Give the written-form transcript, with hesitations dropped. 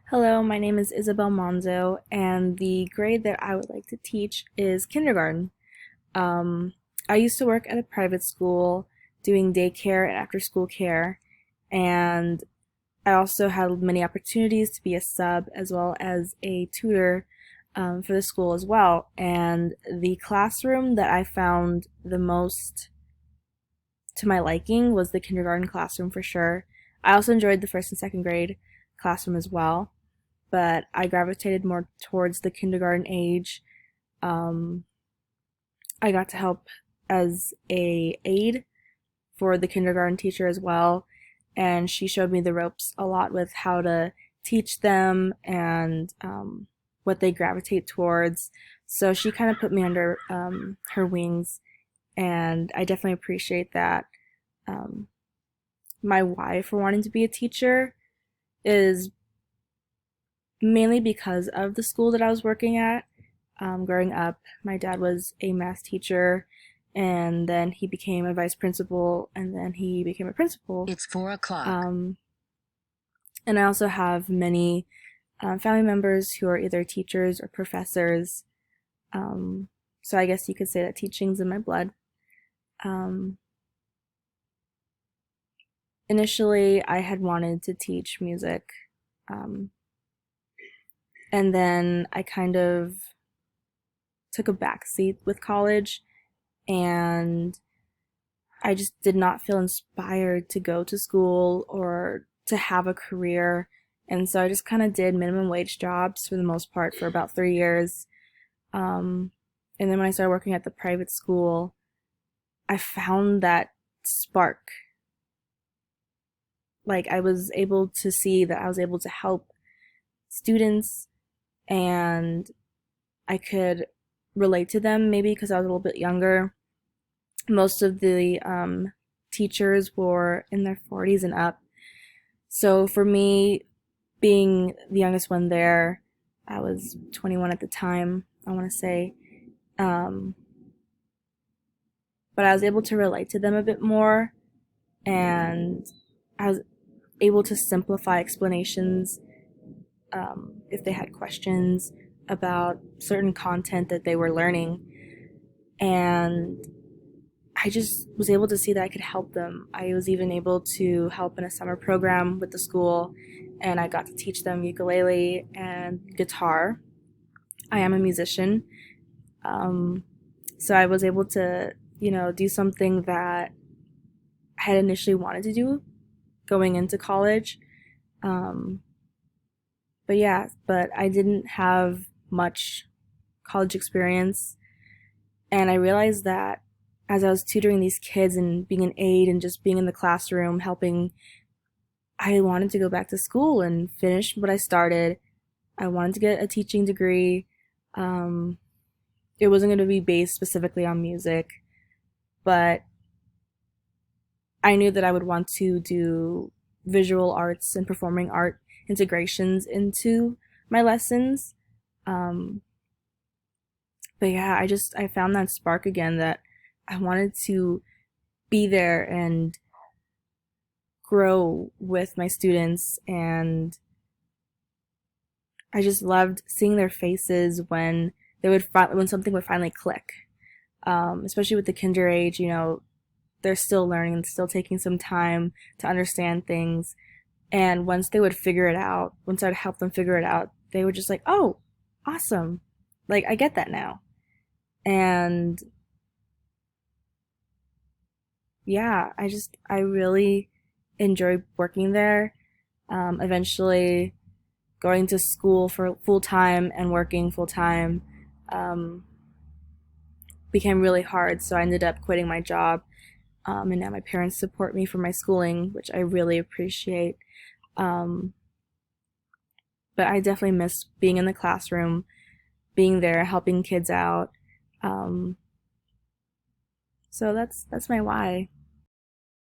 Hello, my name is Isabel Monzo, and the grade that I would like to teach is kindergarten. Um, I used to work at a private school doing daycare and after school care, and I also had many opportunities to be a sub as well as a tutor for the school as well. And the classroom that I found the most to my liking was the kindergarten classroom for sure. I also enjoyed the first and second grade classroom as well, but I gravitated more towards the kindergarten age. Um, I got to help as a aide for the kindergarten teacher as well, and she showed me the ropes a lot with how to teach them and what they gravitate towards. So she kind of put me under her wings, and I definitely appreciate that. Um, my why for wanting to be a teacher is mainly because of the school that I was working at. Growing up, my dad was a math teacher, and then he became a vice principal, and then he became a principal. It's 4 o'clock. And I also have many family members who are either teachers or professors. So I guess you could say that teaching's in my blood. Um, Initially, I had wanted to teach music. Um, and then I kind of took a back seat with college, and I just did not feel inspired to go to school or to have a career. And so I just kind of did minimum wage jobs for the most part for about 3 years. Um, and then when I started working at the private school, I found that spark. Like I was able to see that I was able to help students, and I could relate to them maybe because I was a little bit younger. Most of the teachers were in their 40s and up. So for me, being the youngest one there, I was 21 at the time, I want to say. Um, but I was able to relate to them a bit more, and I was able to simplify explanations if they had questions about certain content that they were learning. And I just was able to see that I could help them. I was even able to help in a summer program with the school, and I got to teach them ukulele and guitar. I am a musician, um, so I was able to, do something that I had initially wanted to do going into college. Um, but I didn't have much college experience, and I realized that as I was tutoring these kids and being an aide and just being in the classroom helping, I wanted to go back to school and finish what I started. I wanted to get a teaching degree. Um, it wasn't going to be based specifically on music, but I knew that I would want to do visual arts and performing art integrations into my lessons. Um, but yeah, I found that spark again that I wanted to be there and grow with my students, and I just loved seeing their faces when when something would finally click. Especially with the kinder age, they're still learning, still taking some time to understand things. And once they would figure it out, once I'd help them figure it out, they were just like, "Oh, awesome! Like I get that now." And yeah, I really enjoyed working there. Eventually, going to school for full time and working full time um, became really hard. So I ended up quitting my job, and now my parents support me for my schooling, which I really appreciate. Um, but I definitely miss being in the classroom, being there, helping kids out. Um, so that's my why.